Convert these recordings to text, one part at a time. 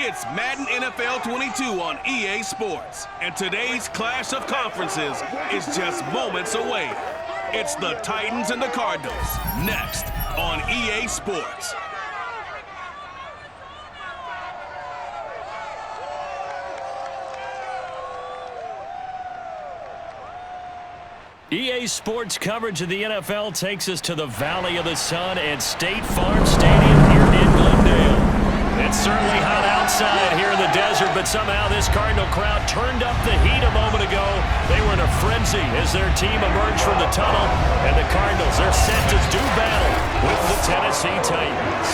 It's Madden NFL 22 on EA Sports, and today's clash of conferences is just moments away. It's the Titans and the Cardinals, next on EA Sports. EA Sports coverage of the NFL takes us to the Valley of the Sun at State Farm Stadium here in Glendale. It's certainly hot outside here in the desert, but somehow this Cardinal crowd turned up the heat a moment ago. They were in a frenzy as their team emerged from the tunnel, and the Cardinals are set to do battle with the Tennessee Titans.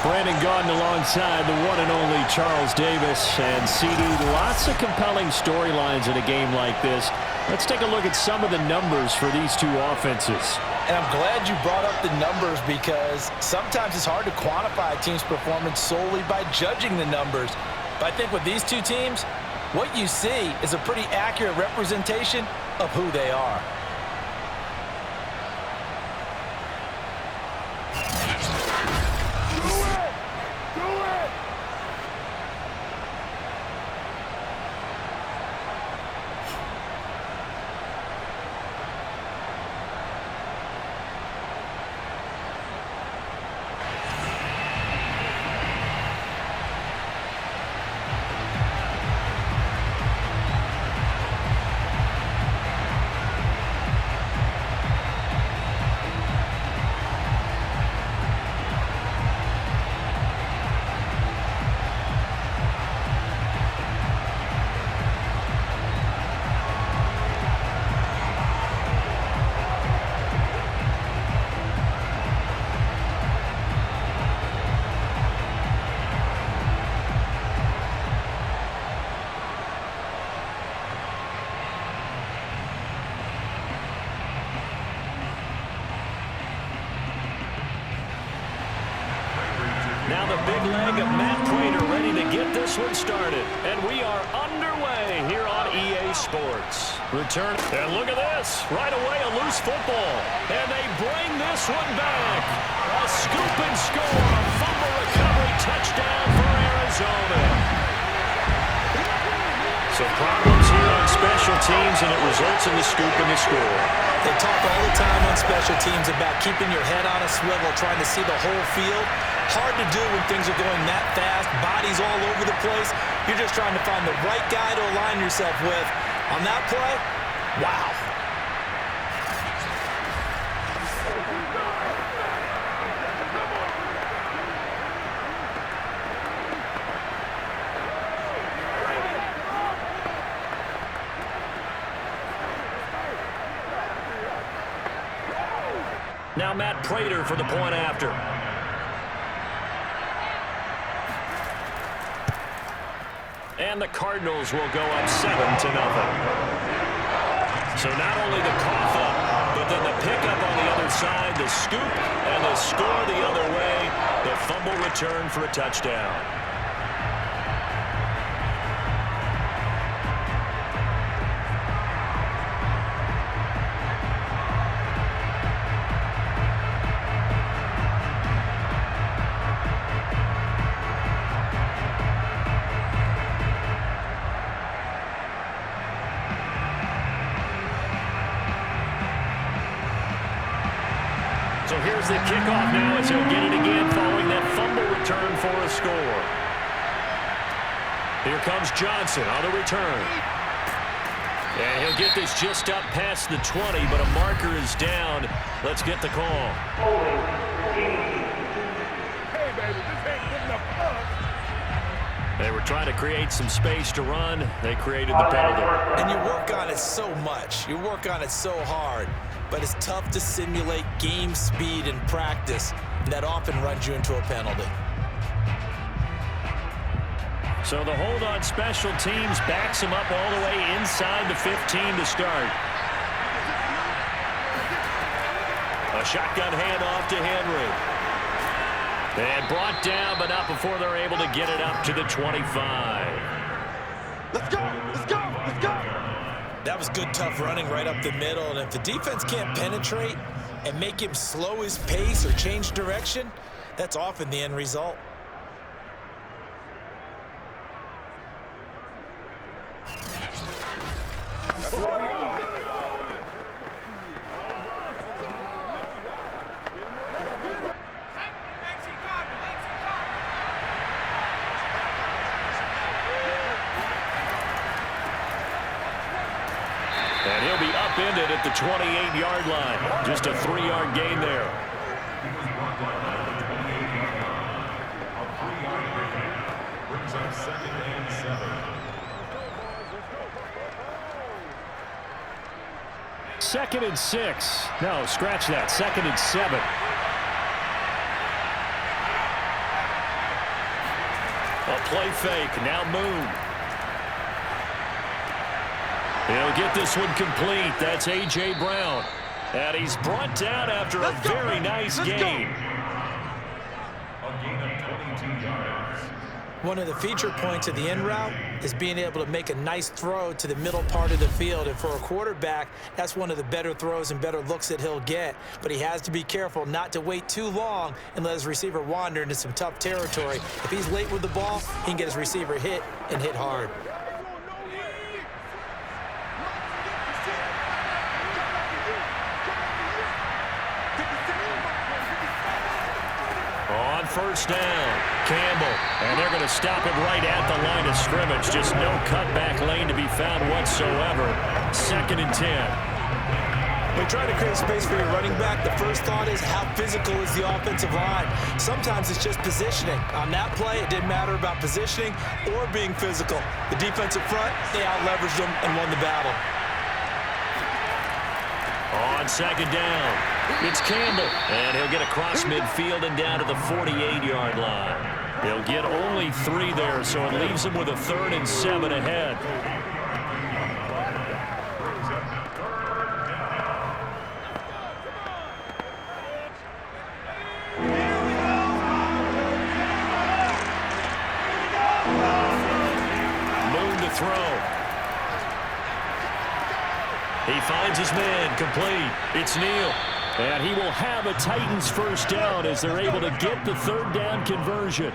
Brandon Gaudin alongside the one and only Charles Davis. And CD, lots of compelling storylines in a game like this. Let's take a look at some of the numbers for these two offenses. And I'm glad you brought up the numbers because sometimes it's hard to quantify a team's performance solely by judging the numbers. But I think with these two teams, what you see is a pretty accurate representation of who they are. Now the big leg of Matt Prater ready to get this one started. And we are underway here on EA Sports. Return. And look at this. Right away, a loose football. And they bring this one back. A scoop and score. A fumble recovery touchdown for Arizona. So problems here on special teams, and it results in the scoop and the score. They talk all the time on special teams about keeping your head on a swivel, trying to see the whole field. Hard to do when things are going that fast, bodies all over the place. You're just trying to find the right guy to align yourself with. On that play, wow. Now Matt Prater for the point after. And the Cardinals will go up 7-0. So not only the cough up, but then the pickup on the other side, the scoop, and the score the other way. The fumble return for a touchdown. So here's the kickoff now as he'll get it again following that fumble return for a score. Here comes Johnson on the return. And he'll get this just up past the 20, but a marker is down. Let's get the call. Hey, baby, this ain't good enough for us. They were trying to create some space to run. They created the penalty. And you work on it so much. You work on it so hard. But it's tough to simulate game speed in practice, and that often runs you into a penalty. So the hold on special teams backs him up all the way inside the 15 to start. A shotgun handoff to Henry. And brought down, but not before they're able to get it up to the 25. Let's go! Let's go! Let's go! That was good, tough running right up the middle. And if the defense can't penetrate and make him slow his pace or change direction, that's often the end result. And he'll be upended at the 28-yard line. Just a 3-yard gain there. Brings up 2nd and 7. 2nd and 6. No, scratch that. 2nd and 7. A play fake. Now Moon. He'll get this one complete. That's A.J. Brown. And he's brought down after a very nice gain. A gain of 22 yards. One of the feature points of the end route is being able to make a nice throw to the middle part of the field. And for a quarterback, that's one of the better throws and better looks that he'll get. But he has to be careful not to wait too long and let his receiver wander into some tough territory. If he's late with the ball, he can get his receiver hit and hit hard. On first down, Campbell. And they're going to stop him right at the line of scrimmage. Just no cutback lane to be found whatsoever. 2nd and 10. When you're trying to create space for your running back, the first thought is how physical is the offensive line. Sometimes it's just positioning. On that play, it didn't matter about positioning or being physical. The defensive front, they out-leveraged them and won the battle. On 2nd down, it's Campbell. And he'll get across midfield and down to the 48-yard line. He'll get only 3 there, so it leaves him with a 3rd and 7 ahead. Moon to throw. He finds his man, complete. It's Neal. And he will have a Titans first down as they're able to get the 3rd down conversion.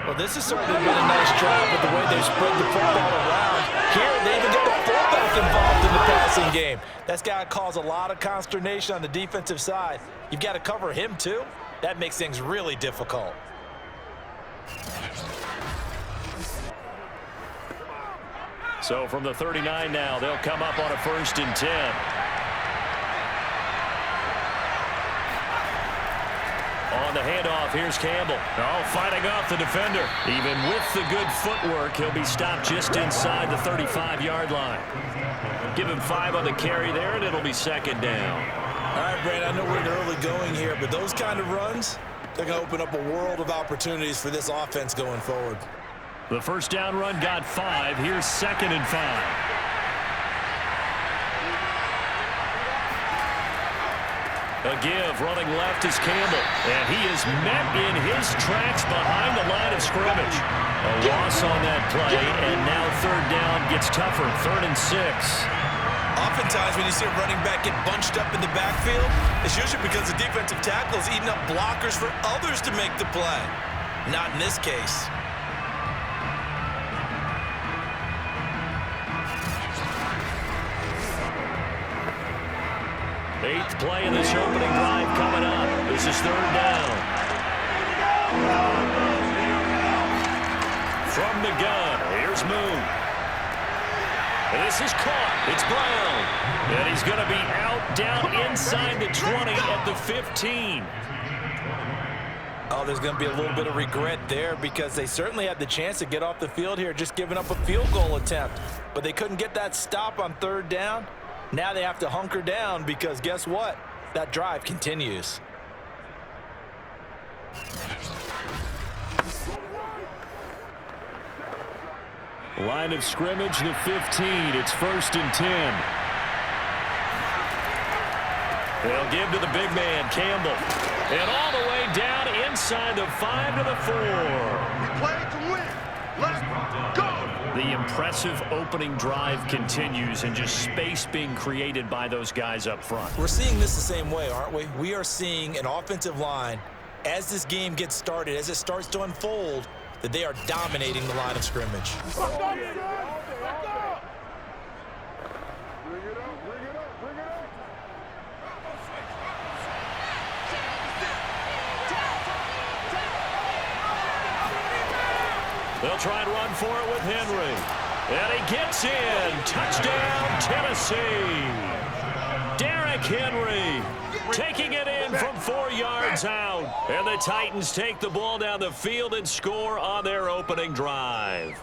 Well, this has certainly been a nice drive with the way they spread the football around. Here, they even get the fullback involved in the passing game. That's got to cause a lot of consternation on the defensive side. You've got to cover him, too. That makes things really difficult. So from the 39 now, they'll come up on a 1st and 10. On the handoff, here's Campbell. Oh, fighting off the defender. Even with the good footwork, he'll be stopped just inside the 35-yard line. Give him 5 on the carry there, and it'll be 2nd down. All right, Brad, I know we're in early going here, but those kind of runs, they're going to open up a world of opportunities for this offense going forward. The first down run got 5. Here's 2nd and 5. A give, running left is Campbell. And he is met in his tracks behind the line of scrimmage. A loss on that play, and now 3rd down gets tougher. 3rd and 6. Oftentimes when you see a running back get bunched up in the backfield, it's usually because the defensive tackle is eating up blockers for others to make the play. Not in this case. Eighth play in this opening drive coming up. This is 3rd down. From the gun, here's Moon. This is caught. It's Brown. And he's going to be out down inside the 20 at the 15. Oh, there's going to be a little bit of regret there because they certainly had the chance to get off the field here, just giving up a field goal attempt. But they couldn't get that stop on 3rd down. Now they have to hunker down because guess what? That drive continues. Line of scrimmage, the 15. It's 1st and 10. They'll give to the big man, Campbell. And all the way down inside the 5 to the 4. We play to win. Let's go. The impressive opening drive continues and just space being created by those guys up front. We're seeing this the same way, aren't we? We are seeing an offensive line, as this game gets started, as it starts to unfold, that they are dominating the line of scrimmage. They'll try and run for it with Henry. And he gets in. Touchdown, Tennessee. Derrick Henry taking it in from 4 yards out. And the Titans take the ball down the field and score on their opening drive.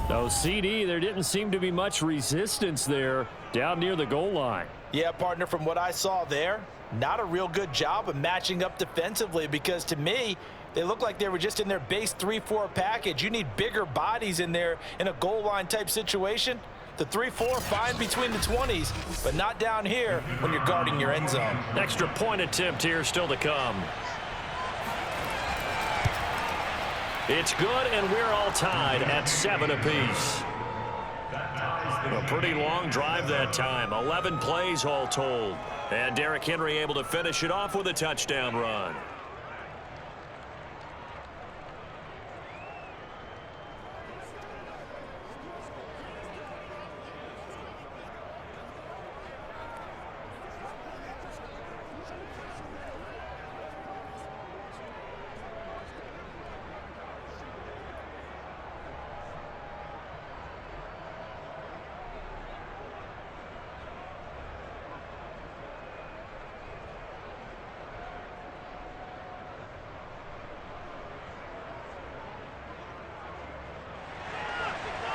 No, CD, there didn't seem to be much resistance there down near the goal line. Yeah, partner, from what I saw there, not a real good job of matching up defensively, because to me, they look like they were just in their base 3-4 package. You need bigger bodies in there in a goal line type situation. The 3-4, fine between the 20s, but not down here when you're guarding your end zone. Extra point attempt here still to come. It's good, and we're all tied at 7 apiece. A pretty long drive that time. 11 plays all told. And Derrick Henry able to finish it off with a touchdown run.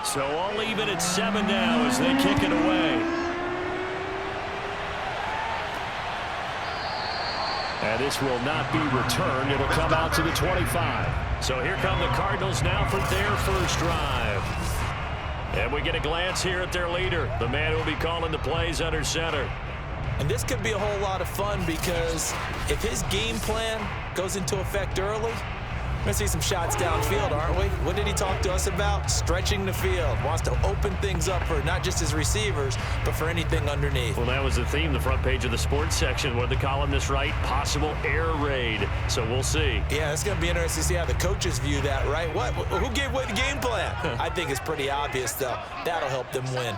So all even at 7 now as they kick it away. And this will not be returned. It'll come out to the 25. So here come the Cardinals now for their first drive. And we get a glance here at their leader, the man who will be calling the plays under center. And this could be a whole lot of fun, because if his game plan goes into effect early, we're going to see some shots downfield, aren't we? What did he talk to us about? Stretching the field. Wants to open things up for not just his receivers, but for anything underneath. Well, that was the theme, the front page of the sports section. What did the columnist write? Possible air raid. So we'll see. Yeah, it's going to be interesting to see how the coaches view that, right? What? Who gave away the game plan? I think it's pretty obvious, though. That'll help them win.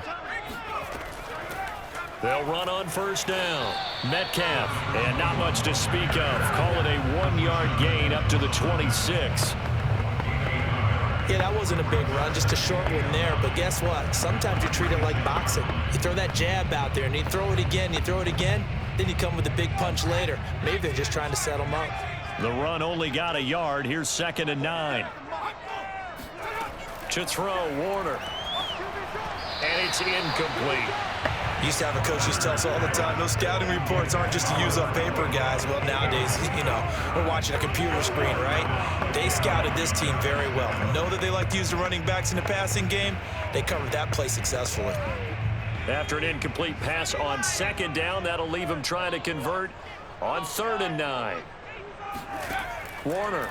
They'll run on first down. Metcalf, and not much to speak of. Call it a 1-yard gain up to the 26. Yeah, that wasn't a big run, just a short one there. But guess what? Sometimes you treat it like boxing. You throw that jab out there, and you throw it again, then you come with a big punch later. Maybe they're just trying to set them up. The run only got a yard. Here's 2nd and 9. To throw, Warner. And it's incomplete. Used to have a coach who used to tell us all the time, those scouting reports aren't just to use up paper, guys. Well, nowadays, we're watching a computer screen, right? They scouted this team very well. Know that they like to use the running backs in the passing game. They covered that play successfully. After an incomplete pass on 2nd down, that'll leave him trying to convert on 3rd and 9. Warner.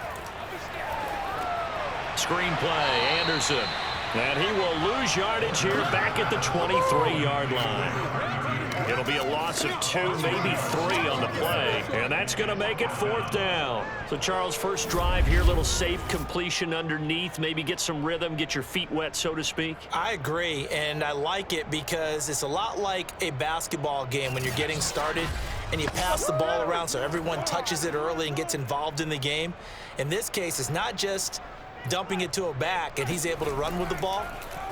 Screen play, Anderson. And he will lose yardage here back at the 23-yard line. It'll be a loss of 2, maybe 3 on the play. And that's going to make it 4th down. So, Charles, first drive here, little safe completion underneath. Maybe get some rhythm, get your feet wet, so to speak. I agree, and I like it because it's a lot like a basketball game when you're getting started and you pass the ball around so everyone touches it early and gets involved in the game. In this case, it's not just dumping it to a back and he's able to run with the ball,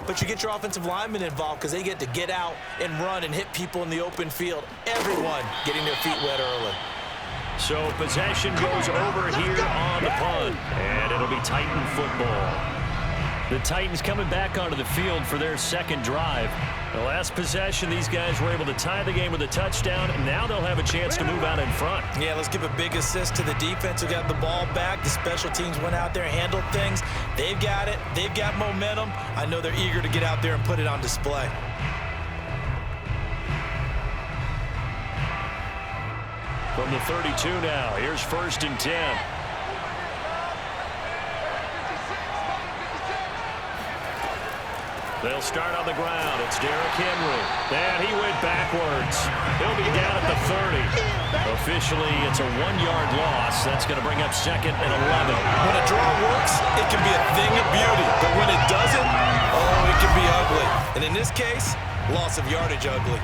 but you get your offensive linemen involved because they get to get out and run and hit people in the open field. Everyone getting their feet wet early. So possession goes over here on the punt, and it'll be Titan football. The Titans coming back onto the field for their 2nd drive. The last possession, these guys were able to tie the game with a touchdown, and now they'll have a chance to move out in front. Yeah, let's give a big assist to the defense who got the ball back. The special teams went out there and handled things. They've got it. They've got momentum. I know they're eager to get out there and put it on display. From the 32 now, here's 1st and 10. They'll start on the ground. It's Derrick Henry. And he went backwards. He'll be down at the 30. Officially, it's a 1-yard loss. That's going to bring up 2nd and 11. When a draw works, it can be a thing of beauty. But when it doesn't, oh, it can be ugly. And in this case, loss of yardage ugly.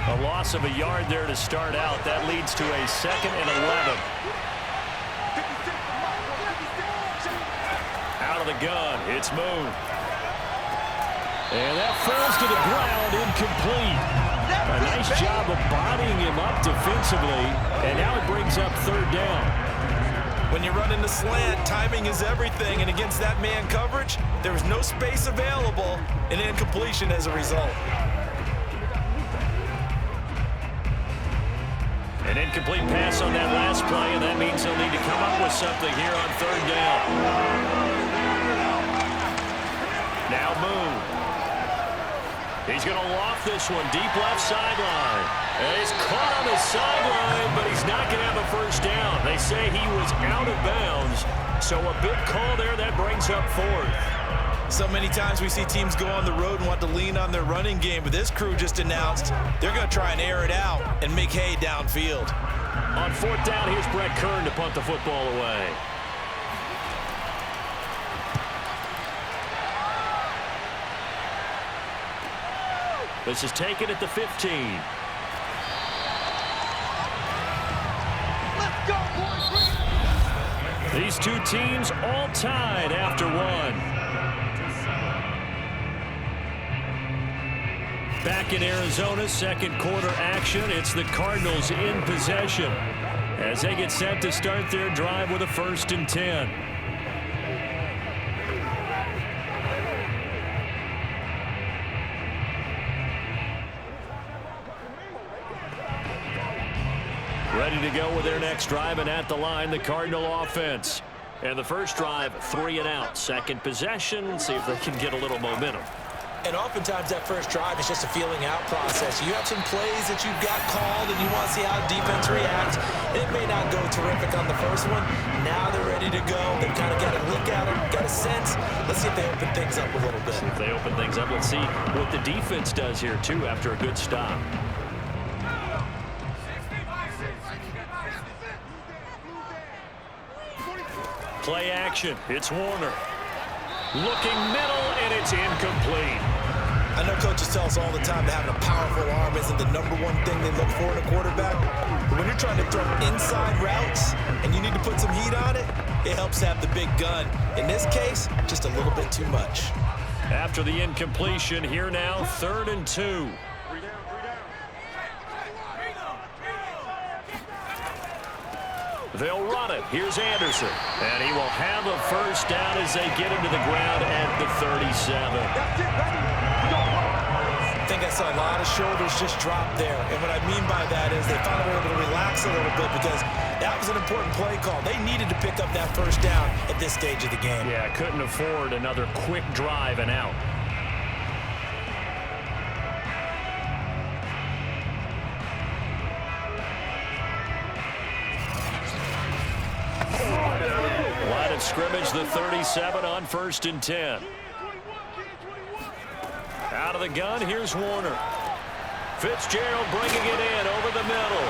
A loss of a yard there to start out. That leads to a 2nd and 11. Out of the gun, it's Moon. And that falls to the ground, incomplete. A nice job of bodying him up defensively, and now it brings up 3rd down. When you run in the slant, timing is everything, and against that man coverage, there was no space available, and incompletion as a result. An incomplete pass on that last play, and that means they'll need to come up with something here on 3rd down. Now Moon. He's going to loft this one deep left sideline. And he's caught on the sideline, but he's not going to have a 1st down. They say he was out of bounds, so a big call there that brings up 4th. So many times we see teams go on the road and want to lean on their running game, but this crew just announced they're going to try and air it out and make hay downfield. On 4th down, here's Brett Kern to punt the football away. This is taken at the 15. Let's go, boys! These two teams all tied after 1. Back in Arizona, 2nd quarter action. It's the Cardinals in possession as they get set to start their drive with a 1st and 10. Ready to go with their next drive, and at the line, the Cardinal offense. And the first drive, 3 and out. 2nd possession, see if they can get a little momentum. And oftentimes that first drive is just a feeling out process. You have some plays that you've got called and you want to see how defense reacts. It may not go terrific on the first one. Now they're ready to go. They've kind of got a look at it, got a sense. Let's see if they open things up a little bit. See if they open things up. Let's see what the defense does here, too, after a good stop. Play action. It's Warner. Looking middle, and it's incomplete. I know coaches tell us all the time that having a powerful arm isn't the #1 thing they look for in a quarterback. But when you're trying to throw inside routes and you need to put some heat on it, it helps have the big gun. In this case, just a little bit too much. After the incompletion, here now, 3rd and 2. They'll run it. Here's Anderson. And he will have a 1st down as they get him to the ground at the 37. I think I saw a lot of shoulders just drop there. And what I mean by that is they finally were able to relax a little bit because that was an important play call. They needed to pick up that 1st down at this stage of the game. Yeah, couldn't afford another quick drive and out. Line of scrimmage, the 37 on 1st and 10. Out of the gun, here's Warner. Fitzgerald bringing it in over the middle.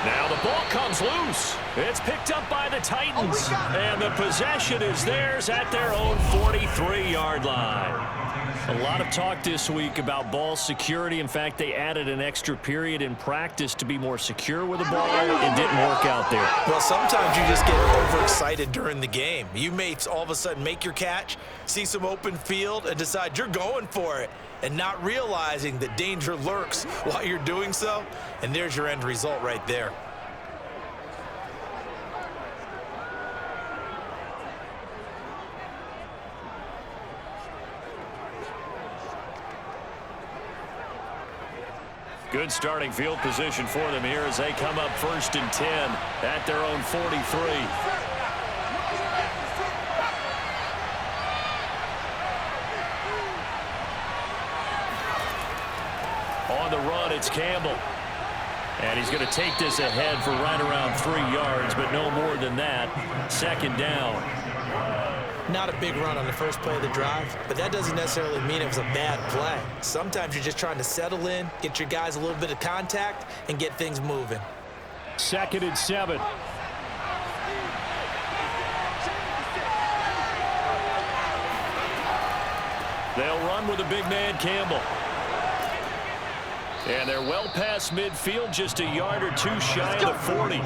Now the ball comes loose. It's picked up by the Titans. And the possession is theirs at their own 43-yard line. A lot of talk this week about ball security. In fact, they added an extra period in practice to be more secure with the ball. It didn't work out there. Well, sometimes you just get overexcited during the game. You may all of a sudden make your catch, see some open field, and decide you're going for it, and not realizing that danger lurks while you're doing so. And there's your end result right there. Good starting field position for them here as they come up 1st and 10 at their own 43. On the run, it's Campbell. And he's going to take this ahead for right around 3 yards, but no more than that. Second down. Not a big run on the first play of the drive, but that doesn't necessarily mean it was a bad play. Sometimes you're just trying to settle in, get your guys a little bit of contact, and get things moving. 2nd and 7. They'll run with a big man, Campbell. And they're well past midfield, just a yard or two shy of the 40.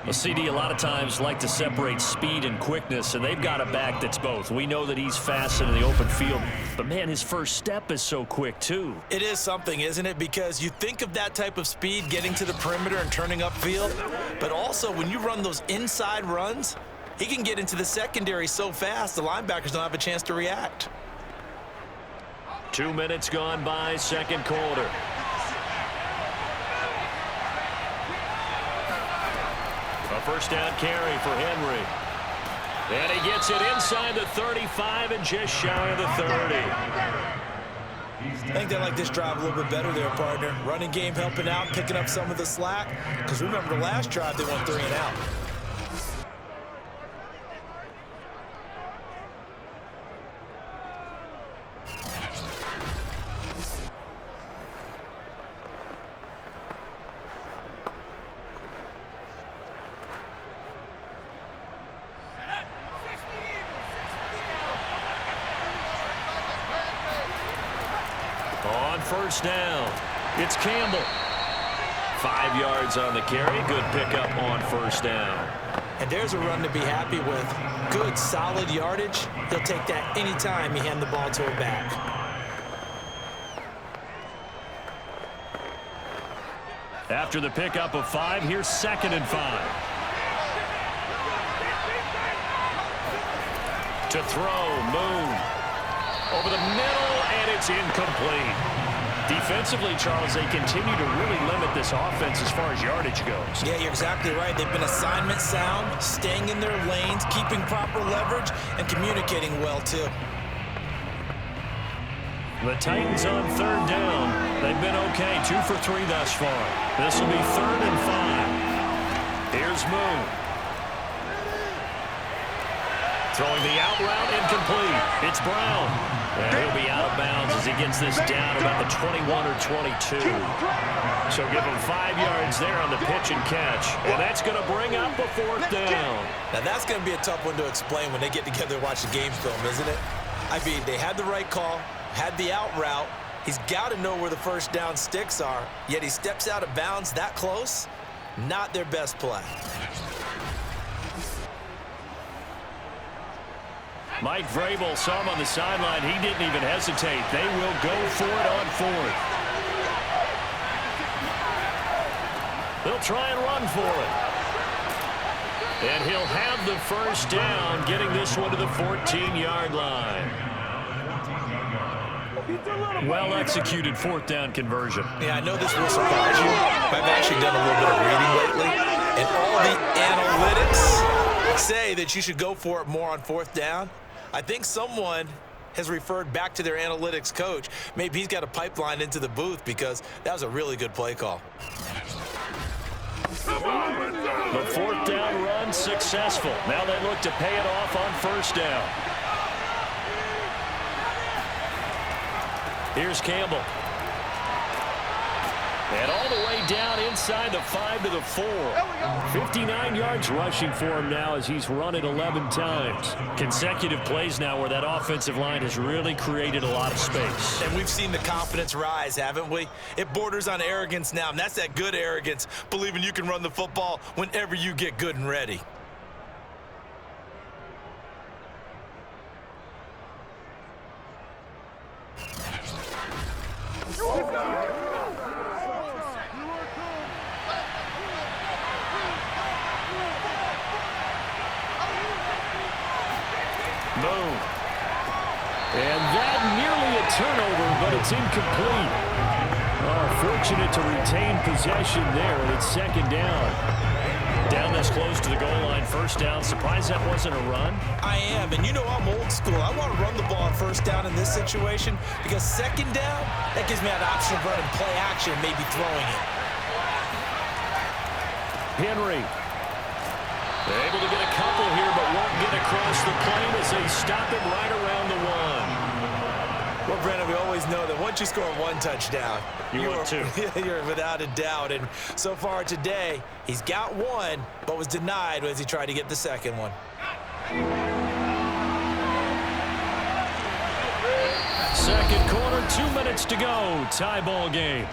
Well, CD, a lot of times like to separate speed and quickness, and they've got a back that's both. We know that he's fast in the open field, but, man, his first step is so quick, too. It is something, isn't it? Because you think of that type of speed getting to the perimeter and turning upfield, but also when you run those inside runs, he can get into the secondary so fast the linebackers don't have a chance to react. 2 minutes gone by, second quarter. A first down carry for Henry. And he gets it inside the 35 and just shy of the 30. I think they like this drive a little bit better there, partner. Running game helping out, picking up some of the slack. Because remember the last drive, they went 3 and out. On first down, it's Campbell. 5 yards on the carry. Good pickup on first down. And there's a run to be happy with. Good, solid yardage. He'll take that anytime you hand the ball to a back. After the pickup of 5, here's 2nd and 5. To throw, Moon. Over the middle, and it's incomplete. Defensively, Charles, they continue to really limit this offense as far as yardage goes. Yeah, you're exactly right. They've been assignment sound, staying in their lanes, keeping proper leverage, and communicating well, too. The Titans on 3rd down. They've been okay, 2 for 3 thus far. This will be 3rd and 5. Here's Moon. Throwing the out route, incomplete. It's Brown. And he'll be out of bounds as he gets this down about the 21 or 22. So give him 5 yards there on the pitch and catch. And that's going to bring up a 4th down. Now, that's going to be a tough one to explain when they get together and watch the game film, isn't it? I mean, they had the right call, had the out route. He's got to know where the first down sticks are, yet he steps out of bounds that close. Not their best play. Mike Vrabel saw him on the sideline. He didn't even hesitate. They will go for it on 4th. They'll try and run for it. And he'll have the first down, getting this one to the 14-yard line. Well-executed 4th down conversion. Yeah, I know this will surprise you, but I've actually done a little bit of reading lately, and all the analytics say that you should go for it more on 4th down. I think someone has referred back to their analytics coach. Maybe he's got a pipeline into the booth because that was a really good play call. The 4th down run successful. Now they look to pay it off on 1st down. Here's Campbell. And all the way down inside the 5 to the 4. 59 yards rushing for him now as he's run it 11 times. Consecutive plays now where that offensive line has really created a lot of space. And we've seen the confidence rise, haven't we? It borders on arrogance now, and that's that good arrogance, believing you can run the football whenever you get good and ready. Boom. And that nearly a turnover, but it's incomplete. Oh, fortunate to retain possession there, and it's 2nd down. Down this close to the goal line, 1st down. Surprised that wasn't a run? I am, and you know I'm old school. I want to run the ball on 1st down in this situation because 2nd down, that gives me an option of running play action and maybe throwing it. Henry. Able to get a couple here, but won't get across the plane as they stop him right around the 1. Well, Brandon, we always know that once you score one touchdown, you're without a doubt. And so far today, he's got one, but was denied as he tried to get the second one. Second quarter, 2 minutes to go. Tie ball game.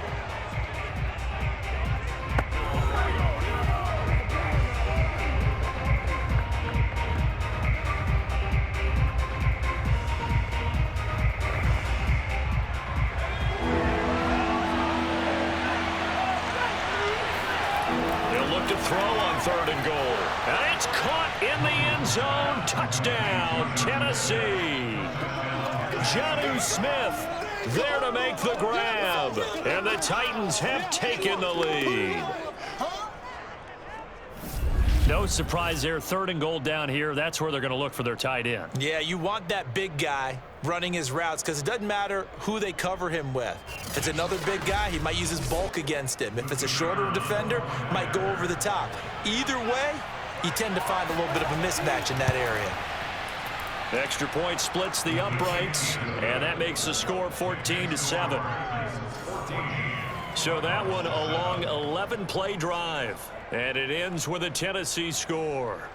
Throw on 3rd and goal. And it's caught in the end zone. Touchdown, Tennessee. Jonnu Smith there to make the grab. And the Titans have taken the lead. No surprise there. 3rd and goal down here. That's where they're going to look for their tight end. Yeah, you want that big guy running his routes because it doesn't matter who they cover him with. If it's another big guy, he might use his bulk against him. If it's a shorter defender, might go over the top. Either way, you tend to find a little bit of a mismatch in that area. Extra point splits the uprights, and that makes the score 14-7. So that one a long 11-play drive, and it ends with a Tennessee score.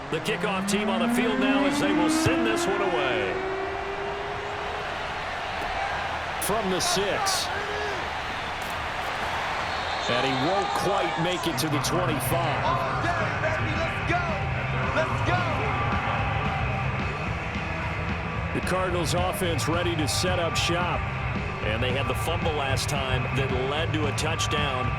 The kickoff team on the field now as they will send this one away. From the 6. And he won't quite make it to the 25. The Cardinals offense ready to set up shop. And they had the fumble last time that led to a touchdown.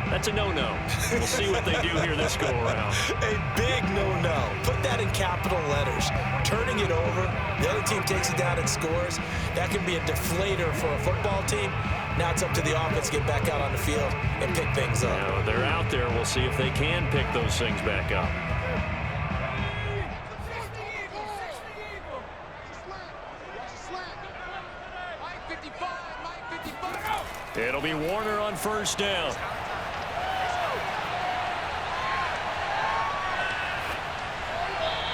That's a no-no. We'll see what they do here this go-around. A big no-no. Put that in capital letters. Turning it over, the other team takes it down and scores. That can be a deflator for a football team. Now it's up to the offense to get back out on the field and pick things up. Now, they're out there. We'll see if they can pick those things back up. It'll be Warner on 1st down.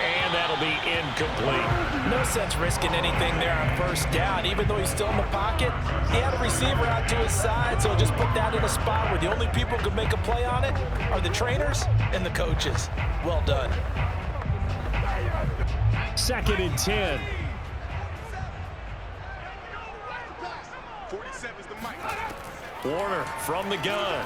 And that'll be incomplete. No sense risking anything there on 1st down. Even though he's still in the pocket, he had a receiver out to his side, so just put that in a spot where the only people who can make a play on it are the trainers and the coaches. Well done. 2nd and 10. 47's the mic. Warner from the gun.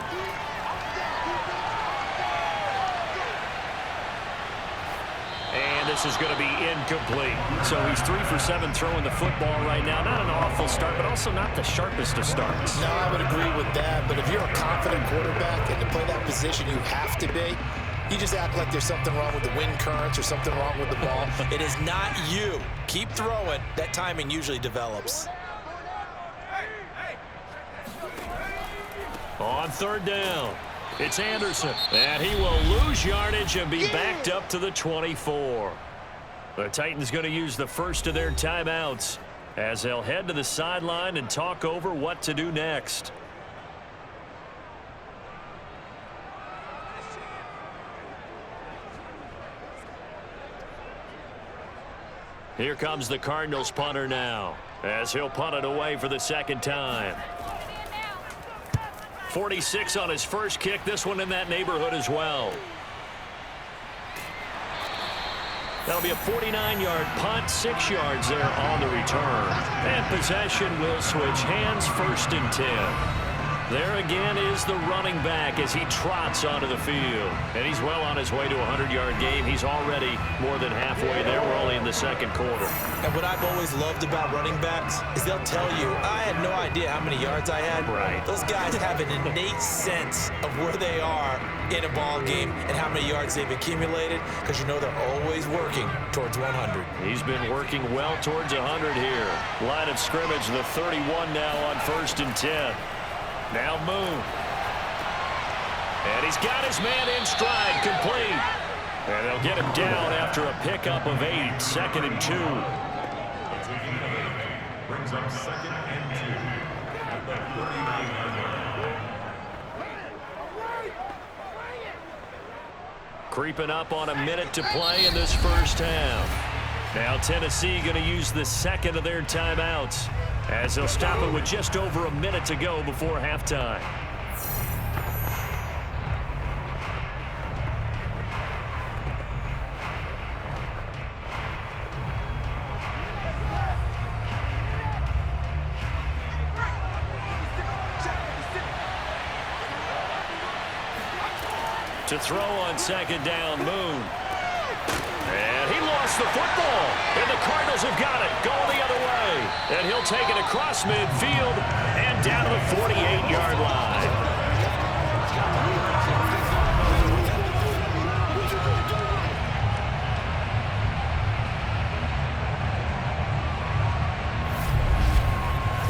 And this is going to be incomplete. So he's 3 for 7 throwing the football right now. Not an awful start, but also not the sharpest of starts. No, I would agree with that. But if you're a confident quarterback and to play that position you have to be, you just act like there's something wrong with the wind currents or something wrong with the ball. It is not you. Keep throwing. That timing usually develops. On 3rd down, it's Anderson. And he will lose yardage and be backed up to the 24. The Titans going to use the first of their timeouts as they'll head to the sideline and talk over what to do next. Here comes the Cardinals punter now as he'll punt it away for the 2nd time. 46 on his first kick. This one in that neighborhood as well. That'll be a 49-yard punt, 6 yards there on the return. And possession will switch hands, 1st and 10. There again is the running back as he trots onto the field. And he's well on his way to a 100-yard game. He's already more than halfway there. We're only in the the second quarter. And what I've always loved about running backs is they'll tell you, I had no idea how many yards I had. Right. Those guys have an innate sense of where they are in a ball game and how many yards they've accumulated, because you know they're always working towards 100. He's been working well towards 100 here. Line of scrimmage, the 31 now on 1st and 10. Now Moon. And he's got his man in stride, complete. And they'll get him down after a pickup of 8, 2nd and 2. Brings up 2nd and 2 at the 39-yard line. Creeping up on a minute to play in this first half. Now Tennessee going to use the second of their timeouts as they'll stop it with just over a minute to go before halftime. To throw on 2nd down, Moon. And he lost the football. And the Cardinals have got it, going the other way. And he'll take it across midfield and down to the 48-yard line.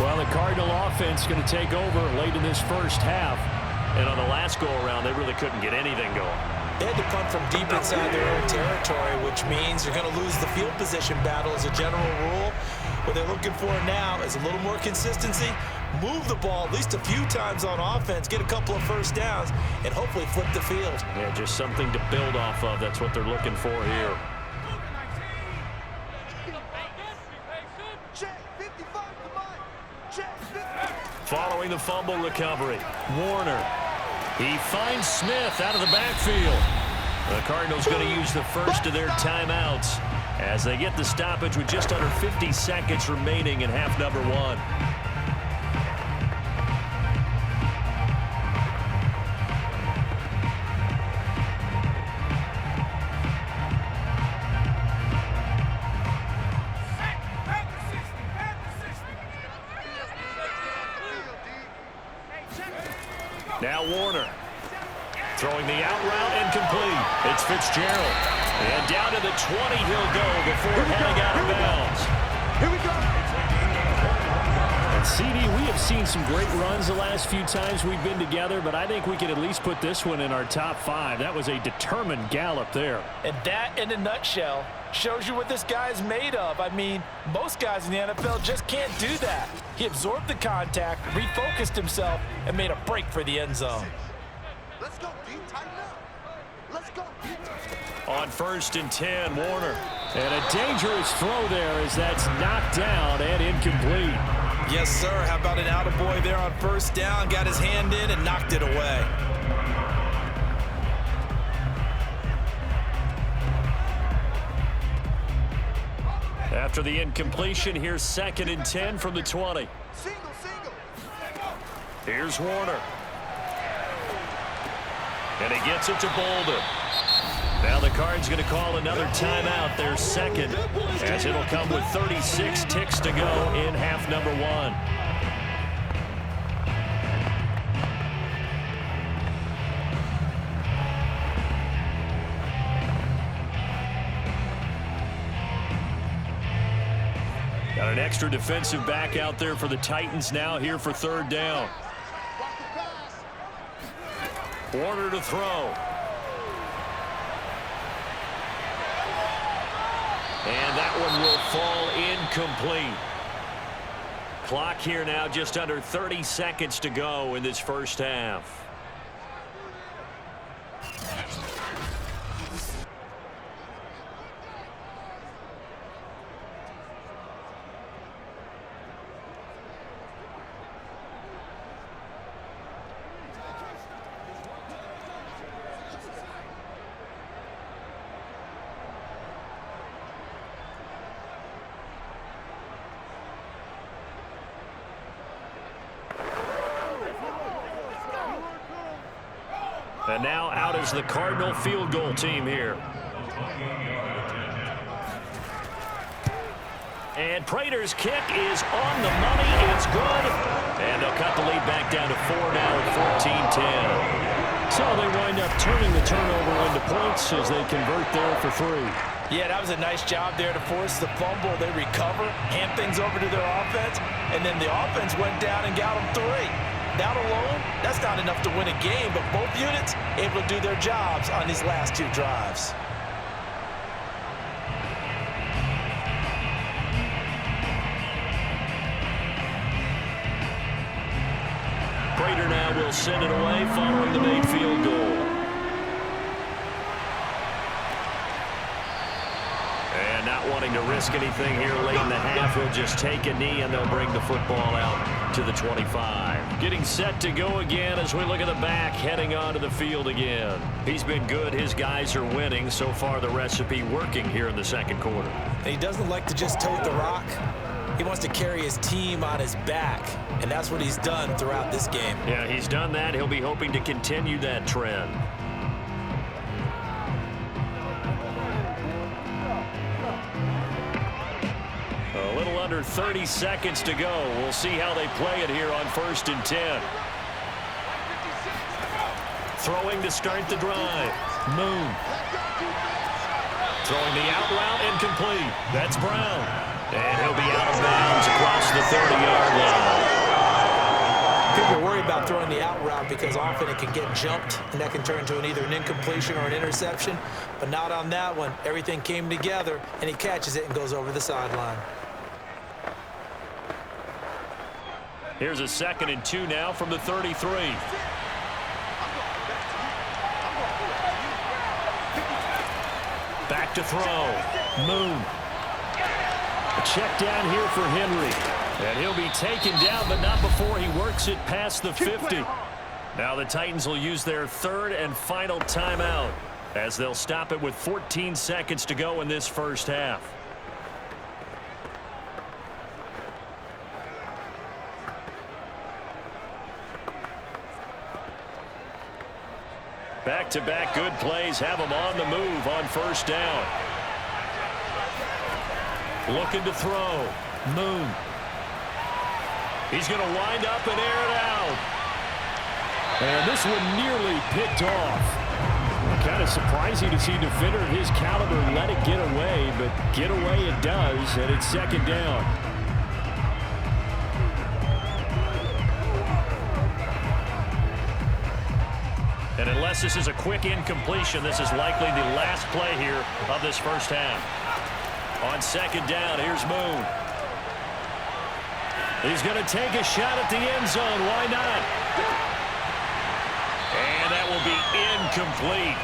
Well, the Cardinal offense going to take over late in this first half. And on the last go-around, they really couldn't get anything going. They had to punt from deep inside their own territory, which means you're going to lose the field position battle as a general rule. What they're looking for now is a little more consistency, move the ball at least a few times on offense, get a couple of first downs, and hopefully flip the field. Yeah, just something to build off of. That's what they're looking for here. Following the fumble recovery, Warner. He finds Smith out of the backfield. The Cardinals going to use the first of their timeouts as they get the stoppage with just under 50 seconds remaining in half number 1. Now Warner throwing the out route incomplete. It's Fitzgerald. And down to the 20 he'll go before heading out of bounds. Here we go. And CD, we have seen some great runs the last few times we've been together, but I think we can at least put this one in our top 5. That was a determined gallop there. And that, in a nutshell, shows you what this guy's made of. I mean, most guys in the NFL just can't do that. He absorbed the contact, refocused himself, and made a break for the end zone. Let's go, D. Tighten up. Let's go. On 1st and 10, Warner. And a dangerous throw there as that's knocked down and incomplete. Yes, sir. How about an attaboy there on 1st down? Got his hand in and knocked it away. After the incompletion, here's 2nd and 10 from the 20. Single. Here's Warner. And he gets it to Bolden. Now the Cards going to call another timeout, their second, as it'll come with 36 ticks to go in half number 1. Got an extra defensive back out there for the Titans now here for 3rd down. Warner to throw. And that one will fall incomplete. Clock here now just under 30 seconds to go in this first half. And now out is the Cardinal field goal team here. And Prater's kick is on the money. It's good. And they'll cut the lead back down to 4 now at 14-10. So they wind up turning the turnover into points as they convert there for 3. Yeah, that was a nice job there to force the fumble. They recover, hand things over to their offense, and then the offense went down and got them 3. That alone, that's not enough to win a game, but both units able to do their jobs on these last 2 drives. Prater now will send it away following the made field goal. And not wanting to risk anything here late in the half, he'll just take a knee and they'll bring the football out to the 25. Getting set to go again as we look at the back, heading onto the field again. He's been good. His guys are winning. So far, the recipe working here in the second quarter. He doesn't like to just tote the rock. He wants to carry his team on his back, and that's what he's done throughout this game. Yeah, he's done that. He'll be hoping to continue that trend. A little under 30 seconds to go. We'll see how they play it here on 1st and 10. Throwing to start the drive. Moon. Throwing the out route incomplete. That's Brown. And he'll be out of bounds across the 30-yard line. People worry about throwing the out route because often it can get jumped, and that can turn into either an incompletion or an interception. But not on that one. Everything came together, and he catches it and goes over the sideline. Here's a 2nd and 2 now from the 33. Back to throw. Moon. A check down here for Henry. And he'll be taken down, but not before he works it past the 50. Now the Titans will use their 3rd and final timeout as they'll stop it with 14 seconds to go in this first half. Back-to-back good plays have him on the move on 1st down. Looking to throw. Moon. He's going to wind up and air it out. And this one nearly picked off. Kind of surprising to see a defender of his caliber let it get away, but get away it does, and it's 2nd down. And unless this is a quick incompletion, this is likely the last play here of this first half. On 2nd down, here's Moon. He's going to take a shot at the end zone. Why not? And that will be incomplete.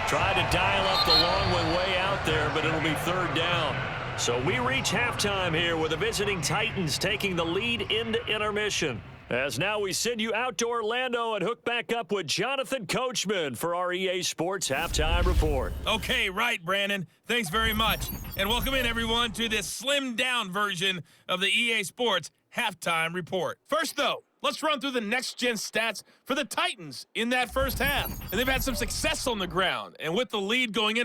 Tried to dial up the long one way out there, but it'll be 3rd down. So we reach halftime here with the visiting Titans taking the lead into intermission. As now we send you out to Orlando and hook back up with Jonathan Coachman for our EA Sports Halftime Report. Okay, right, Brandon. Thanks very much. And welcome in, everyone, to this slimmed-down version of the EA Sports Halftime Report. First, though, let's run through the next-gen stats for the Titans in that first half. And they've had some success on the ground. And with the lead going into